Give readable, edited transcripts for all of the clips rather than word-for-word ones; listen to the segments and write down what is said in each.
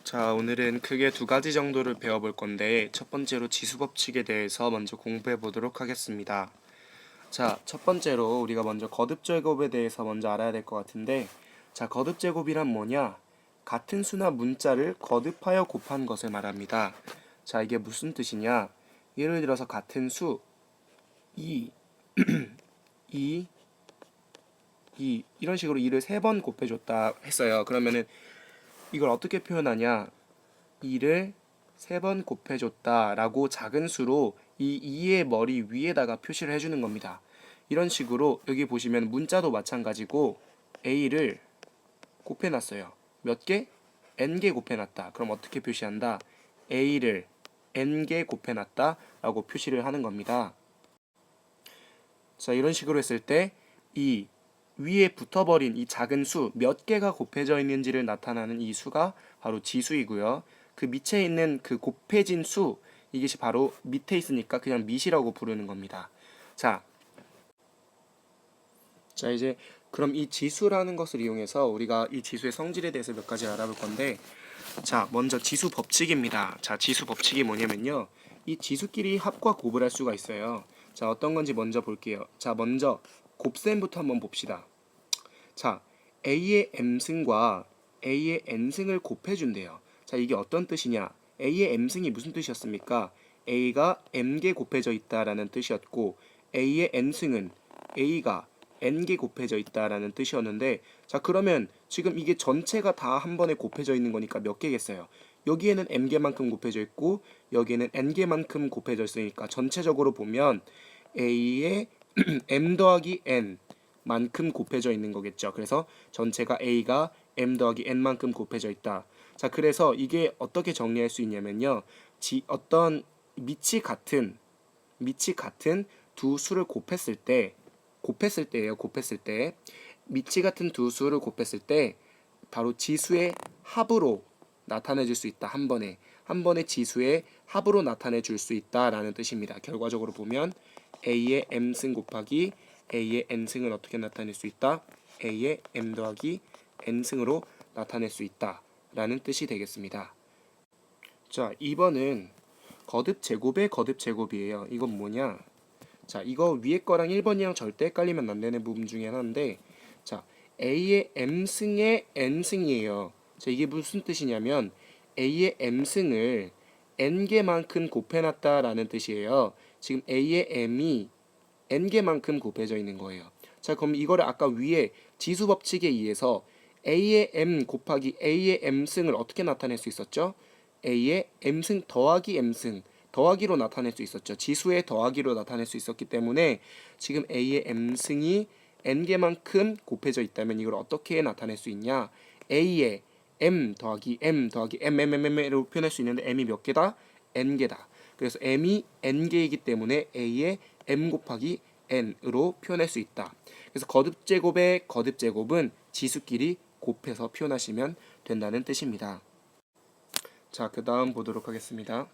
자, 오늘은 크게 두 가지 정도를 배워볼 건데, 첫 번째로 지수 법칙에 대해서 먼저 공부해 보도록 하겠습니다. 자, 첫 번째로 우리가 먼저 거듭 제곱에 대해서 먼저 알아야 될 것 같은데, 자, 거듭 제곱이란 뭐냐? 같은 수나 문자를 거듭하여 곱한 것을 말합니다. 자, 이게 무슨 뜻이냐? 예를 들어서 같은 수 2, 2, 2 이런 식으로 2를 3번 곱해줬다 했어요. 그러면은 이걸 어떻게 표현하냐? 2를 3번 곱해줬다 라고 작은 수로 이 2의 머리 위에다가 표시를 해주는 겁니다. 이런 식으로 여기 보시면 문자도 마찬가지고 A를 곱해놨어요. 몇 개? N개 곱해놨다. 그럼 어떻게 표시한다? A를 N개 곱해놨다 라고 표시를 하는 겁니다. 자, 이런 식으로 했을 때 이 위에 붙어버린 이 작은 수 몇 개가 곱해져 있는지를 나타나는 이 수가 바로 지수이고요. 그 밑에 있는 그 곱해진 수, 이것이 바로 밑에 있으니까 그냥 밑이라고 부르는 겁니다. 자, 이제 그럼 이 지수라는 것을 이용해서 우리가 이 지수의 성질에 대해서 몇 가지 알아볼 건데, 자, 먼저 지수 법칙입니다. 자, 지수 법칙이 뭐냐면요. 이 지수끼리 합과 곱을 할 수가 있어요. 자, 어떤 건지 먼저 볼게요. 자, 먼저 곱셈부터 한번 봅시다. 자, A의 M승과 A의 N승을 곱해준대요. 자, 이게 어떤 뜻이냐? A의 M승이 무슨 뜻이었습니까? A가 M개 곱해져 있다라는 뜻이었고, A의 N승은 A가 N개 곱해져 있다라는 뜻이었는데, 자, 그러면 지금 이게 전체가 다 한 번에 곱해져 있는 거니까 몇 개겠어요? 여기에는 M개만큼 곱해져 있고, 여기에는 N개만큼 곱해져 있으니까 전체적으로 보면 A의 M 더하기 N 만큼 곱해져 있는 거겠죠. 그래서 전체가 A가 M 더하기 N만큼 곱해져 있다. 자, 그래서 이게 어떻게 정리할 수 있냐면요. 어떤 밑이 같은 두 수를 곱했을 때 밑이 같은 두 수를 곱했을 때 바로 지수의 합으로 나타내 줄 수 있다. 한 번에 지수의 합으로 나타내 줄 수 있다라는 뜻입니다. 결과적으로 보면 A의 M승 곱하기 A의 N승을 어떻게 나타낼 수 있다? A의 M 더하기 N승으로 나타낼 수 있다 라는 뜻이 되겠습니다. 자, 2번은 거듭 제곱의 거듭 제곱이에요. 이건 뭐냐? 자, 이거 위에 거랑 1번이랑 절대 헷갈리면 안 되는 부분 중에 하나인데, 자, A의 M승의 N승이에요. 자, 이게 무슨 뜻이냐면 A의 M승을 N개만큼 곱해놨다라는 뜻이에요. 지금 A의 M이 N개만큼 곱해져 있는 거예요. 자, 그럼 이거를 아까 위에 지수 법칙에 의해서 A의 M 곱하기 A의 M승을 어떻게 나타낼 수 있었죠? A의 M승 더하기 M승 더하기로 나타낼 수 있었죠. 지수의 더하기로 나타낼 수 있었기 때문에 지금 A의 M승이 N개만큼 곱해져 있다면 이걸 어떻게 나타낼 수 있냐? A의 M 더하기 M 더하기 MMMM으로 표현할 수 있는데 M이 몇 개다? N개다. 그래서 M이 N개이기 때문에 A의 M 곱하기 N으로 표현할 수 있다. 그래서 거듭제곱의 거듭제곱은 지수끼리 곱해서 표현하시면 된다는 뜻입니다. 자, 그 다음 보도록 하겠습니다.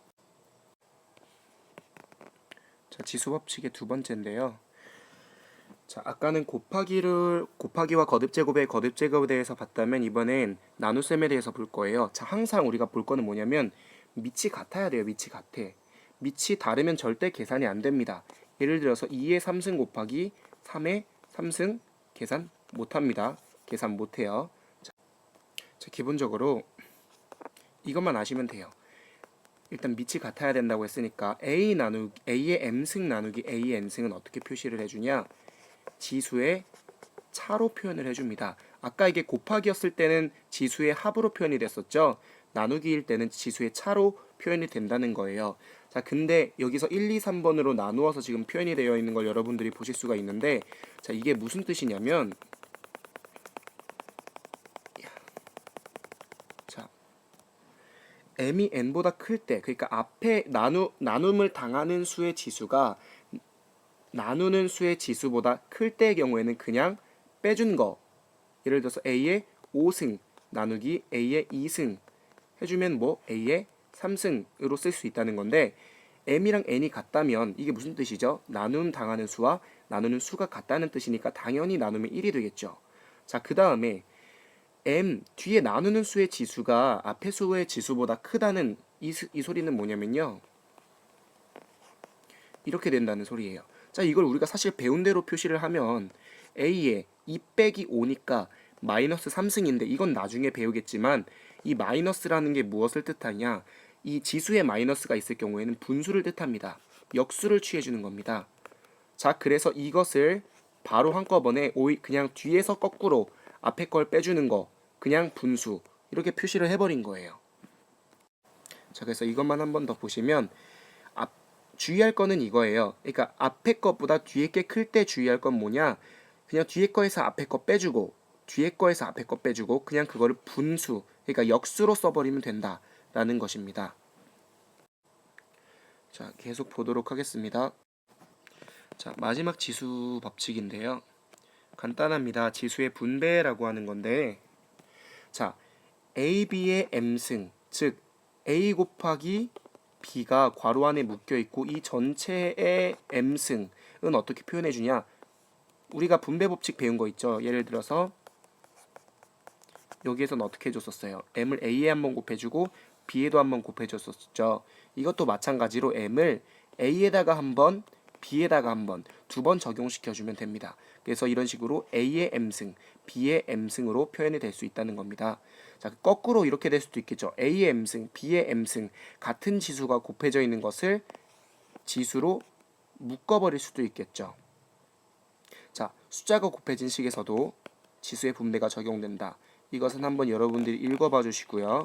자, 지수 법칙의 두 번째인데요. 자, 아까는 곱하기와 거듭제곱의 거듭제곱에 대해서 봤다면 이번엔 나눗셈에 대해서 볼 거예요. 자, 항상 우리가 볼 거는 뭐냐면 밑이 같아야 돼요. 밑이 같아. 밑이 다르면 절대 계산이 안 됩니다. 예를 들어서 2의 3승 곱하기 3의 3승 계산 못합니다. 계산 못해요. 자, 기본적으로 이것만 아시면 돼요. 일단 밑이 같아야 된다고 했으니까 A의 M승 나누기 A의 N승은 어떻게 표시를 해주냐? 지수의 차로 표현을 해줍니다. 아까 이게 곱하기였을 때는 지수의 합으로 표현이 됐었죠. 나누기일 때는 지수의 차로 표현이 된다는 거예요. 자, 근데 여기서 1, 2, 3번으로 나누어서 지금 표현이 되어 있는 걸 여러분들이 보실 수가 있는데, 자, 이게 무슨 뜻이냐면, 자, m이 n보다 클 때, 그러니까 앞에 나눔을 당하는 수의 지수가 나누는 수의 지수보다 클 때의 경우에는 그냥 빼준 거, 예를 들어서 a의 5승 나누기 a의 2승 해주면 뭐 a의 3승으로 쓸 수 있다는 건데, m이랑 n이 같다면 이게 무슨 뜻이죠? 나눔 당하는 수와 나누는 수가 같다는 뜻이니까 당연히 나누면 1이 되겠죠. 자, 그 다음에 m 뒤에 나누는 수의 지수가 앞의 수의 지수보다 크다는 이 소리는 뭐냐면요. 이렇게 된다는 소리예요. 자, 이걸 우리가 사실 배운 대로 표시를 하면 a에 2 빼기 5니까 마이너스 3승인데 이건 나중에 배우겠지만 이 마이너스라는 게 무엇을 뜻하냐? 이 지수에 마이너스가 있을 경우에는 분수를 뜻합니다. 역수를 취해주는 겁니다. 자, 그래서 이것을 바로 한꺼번에 그냥 뒤에서 거꾸로 앞에 걸 빼주는 거 그냥 분수 이렇게 표시를 해버린 거예요. 자, 그래서 이것만 한 번 더 보시면 주의할 거는 이거예요. 그러니까 앞에 것보다 뒤에 게 클 때 주의할 건 뭐냐? 그냥 뒤에 거에서 앞에 거 빼주고 뒤에 거에서 앞에 거 빼주고 그냥 그거를 분수, 그러니까 역수로 써버리면 된다라는 것입니다. 자, 계속 보도록 하겠습니다. 자, 마지막 지수 법칙인데요. 간단합니다. 지수의 분배라고 하는 건데, 자, AB의 m승, 즉 A 곱하기 B가 괄호 안에 묶여 있고 이 전체의 m승은 어떻게 표현해 주냐? 우리가 분배 법칙 배운 거 있죠. 예를 들어서 여기에서는 어떻게 해줬었어요? m을 a에 한번 곱해주고 b에도 한번 곱해줬었죠. 이것도 마찬가지로 m을 a에다가 한번 b에다가 한번 두 번 적용시켜주면 됩니다. 그래서 이런 식으로 a의 m승, b의 m승으로 표현이 될 수 있다는 겁니다. 자, 거꾸로 이렇게 될 수도 있겠죠. a의 m승, b의 m승 같은 지수가 곱해져 있는 것을 지수로 묶어버릴 수도 있겠죠. 자, 숫자가 곱해진 식에서도 지수의 분배가 적용된다. 이것은 한번 여러분들이 읽어봐 주시고요.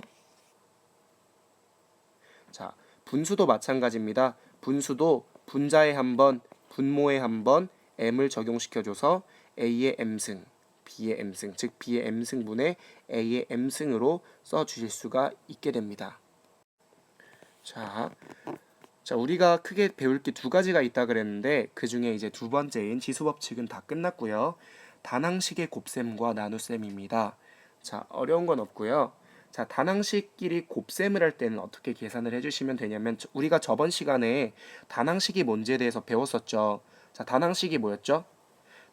자, 분수도 마찬가지입니다. 분수도 분자에 한번, 분모에 한번 m을 적용시켜줘서 a의 m승, b의 m승, 즉 b의 m승분의 a의 m승으로 써주실 수가 있게 됩니다. 자, 우리가 크게 배울 게 두 가지가 있다 그랬는데 그 중에 이제 두 번째인 지수법칙은 다 끝났고요. 단항식의 곱셈과 나눗셈입니다. 자, 어려운 건 없고요. 자, 단항식끼리 곱셈을 할 때는 어떻게 계산을 해주시면 되냐면 우리가 저번 시간에 단항식이 뭔지에 대해서 배웠었죠. 자, 단항식이 뭐였죠?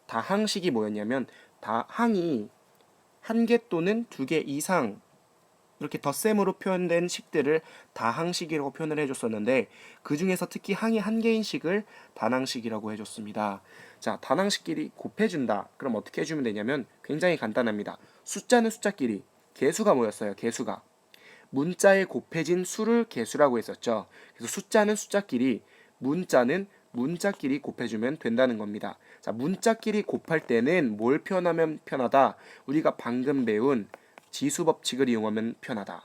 다항식이 뭐였냐면 다항이 한 개 또는 두 개 이상 이렇게 덧셈으로 표현된 식들을 다항식이라고 표현을 해줬었는데 그 중에서 특히 항이 한 개인 식을 단항식이라고 해줬습니다. 자, 단항식끼리 곱해준다. 그럼 어떻게 해주면 되냐면 굉장히 간단합니다. 숫자는 숫자끼리, 개수가 뭐였어요? 개수가 문자에 곱해진 수를 개수라고 했었죠. 그래서 숫자는 숫자끼리, 문자는 문자끼리 곱해주면 된다는 겁니다. 자, 문자끼리 곱할 때는 뭘 표현하면 편하다? 우리가 방금 배운 지수 법칙을 이용하면 편하다.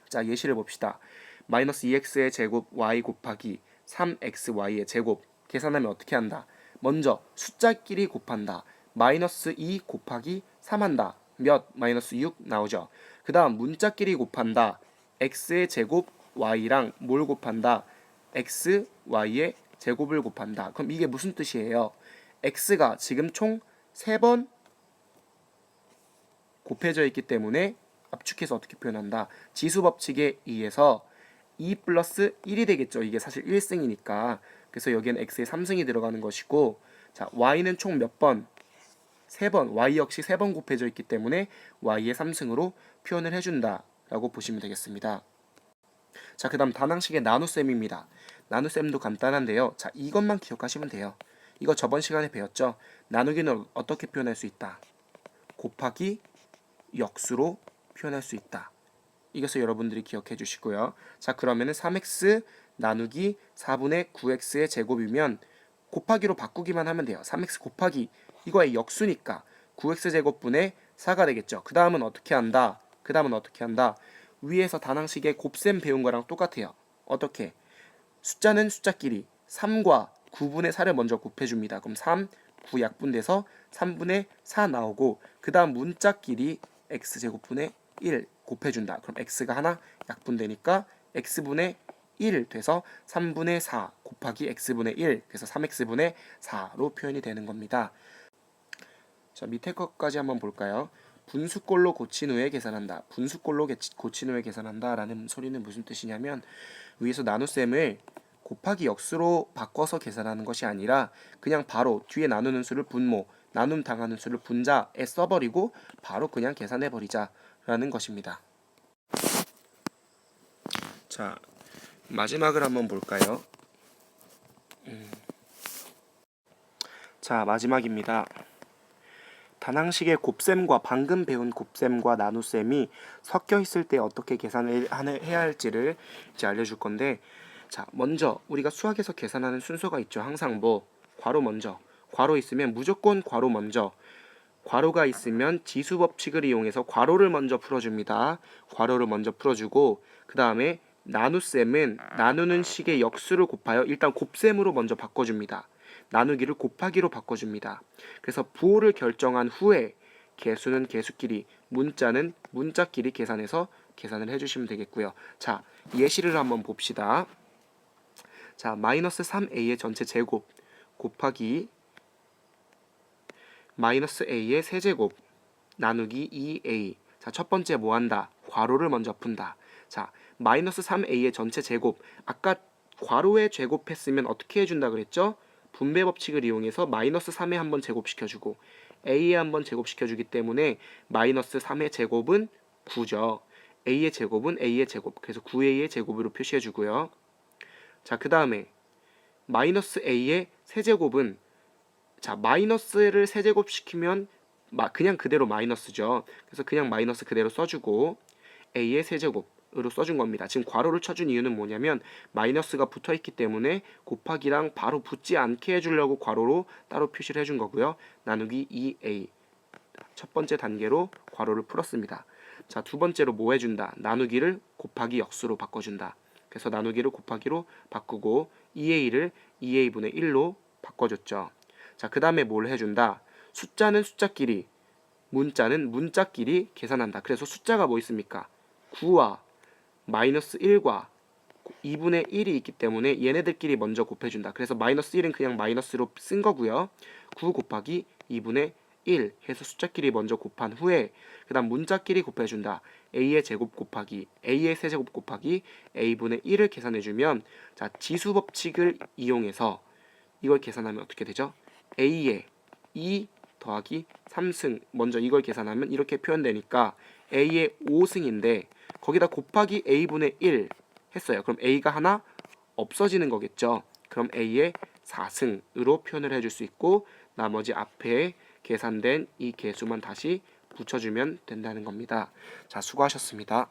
자, 예시를 봅시다. 마이너스 2x의 제곱 y 곱하기 3xy의 제곱 계산하면 어떻게 한다? 먼저 숫자끼리 곱한다. 마이너스 2 곱하기 3 한다. 몇? 마이너스 6 나오죠. 그 다음 문자끼리 곱한다. x의 제곱 y랑 뭘 곱한다? x, y의 제곱을 곱한다. 그럼 이게 무슨 뜻이에요? x가 지금 총 3번 곱해져 있기 때문에 압축해서 어떻게 표현한다? 지수 법칙에 의해서 2 플러스 1이 되겠죠. 이게 사실 1승이니까. 그래서 여기에는 x에 3승이 들어가는 것이고, 자, y는 총 몇 번? 3번. y 역시 3번 곱해져 있기 때문에 y의 3승으로 표현을 해준다 라고 보시면 되겠습니다. 자, 그 다음 단항식의 나눗셈입니다. 나눗셈도 간단한데요. 자, 이것만 기억하시면 돼요. 이거 저번 시간에 배웠죠. 나누기는 어떻게 표현할 수 있다? 곱하기 역수로 표현할 수 있다. 이것을 여러분들이 기억해 주시고요. 자, 그러면은 3x 나누기 4분의 9x의 제곱이면 곱하기로 바꾸기만 하면 돼요. 3x 곱하기 이거의 역수니까 9x 제곱분의 4가 되겠죠. 그 다음은 어떻게 한다? 위에서 단항식의 곱셈 배운 거랑 똑같아요. 어떻게? 숫자는 숫자끼리 3과 9분의 4를 먼저 곱해줍니다. 그럼 3, 9 약분돼서 3분의 4 나오고 그 다음 문자끼리 x제곱분의 1 곱해준다. 그럼 x가 하나 약분되니까 x분의 1 돼서 3분의 4 곱하기 x분의 1 그래서 3x분의 4로 표현이 되는 겁니다. 자, 밑에 것까지 한번 볼까요? 분수꼴로 고친 후에 계산한다. 분수꼴로 고친 후에 계산한다 라는 소리는 무슨 뜻이냐면 위에서 나눗셈을 곱하기 역수로 바꿔서 계산하는 것이 아니라 그냥 바로 뒤에 나누는 수를 분모, 나눔 당하는 수를 분자에 써버리고 바로 그냥 계산해버리자라는 것입니다. 자, 마지막을 한번 볼까요? 자, 마지막입니다. 단항식의 곱셈과 방금 배운 곱셈과 나눗셈이 섞여 있을 때 어떻게 계산을 해야 할지를 이제 알려줄 건데, 자, 먼저 우리가 수학에서 계산하는 순서가 있죠. 항상 뭐 괄호 먼저, 괄호 있으면 무조건 괄호 먼저, 괄호가 있으면 지수 법칙을 이용해서 괄호를 먼저 풀어줍니다. 괄호를 먼저 풀어주고 그 다음에 나눗셈은 나누는 식의 역수를 곱하여 일단 곱셈으로 먼저 바꿔줍니다. 나누기를 곱하기로 바꿔줍니다. 그래서 부호를 결정한 후에 개수는 개수끼리, 문자는 문자끼리 계산을 해주시면 되겠고요. 자, 예시를 한번 봅시다. 자, 마이너스 3a의 전체 제곱 곱하기 마이너스 a의 세제곱 나누기 2a. 자, 첫 번째 뭐 한다? 괄호를 먼저 푼다. 자, 마이너스 3a의 전체 제곱. 아까 괄호에 제곱했으면 어떻게 해준다 그랬죠? 분배 법칙을 이용해서 마이너스 3에 한번 제곱시켜주고 a에 한번 제곱시켜주기 때문에 마이너스 3의 제곱은 9죠. a의 제곱은 a의 제곱. 그래서 9a의 제곱으로 표시해주고요. 자, 그 다음에 마이너스 a의 세제곱은 자, 마이너스를 세제곱시키면 그냥 그대로 마이너스죠. 그래서 그냥 마이너스 그대로 써주고 a의 세제곱으로 써준 겁니다. 지금 괄호를 쳐준 이유는 뭐냐면 마이너스가 붙어있기 때문에 곱하기랑 바로 붙지 않게 해주려고 괄호로 따로 표시를 해준 거고요. 나누기 2a. 첫 번째 단계로 괄호를 풀었습니다. 자, 두 번째로 뭐 해준다? 나누기를 곱하기 역수로 바꿔준다. 그래서 나누기를 곱하기로 바꾸고 2a를 2a분의 1로 바꿔줬죠. 자, 그 다음에 뭘 해준다? 숫자는 숫자끼리, 문자는 문자끼리 계산한다. 그래서 숫자가 뭐 있습니까? 9와 마이너스 1과 2분의 1이 있기 때문에 얘네들끼리 먼저 곱해준다. 그래서 마이너스 1은 그냥 마이너스로 쓴 거고요. 9 곱하기 2분의 1 해서 숫자끼리 먼저 곱한 후에 그 다음 문자끼리 곱해준다. a의 제곱 곱하기 a의 세제곱 곱하기 a분의 1을 계산해주면 자, 지수 법칙을 이용해서 이걸 계산하면 어떻게 되죠? a의 2 더하기 3승 먼저 이걸 계산하면 이렇게 표현되니까 a의 5승인데 거기다 곱하기 a분의 1 했어요. 그럼 a가 하나 없어지는 거겠죠. 그럼 a의 4승으로 표현을 해줄 수 있고 나머지 앞에 계산된 이 개수만 다시 붙여주면 된다는 겁니다. 자, 수고하셨습니다.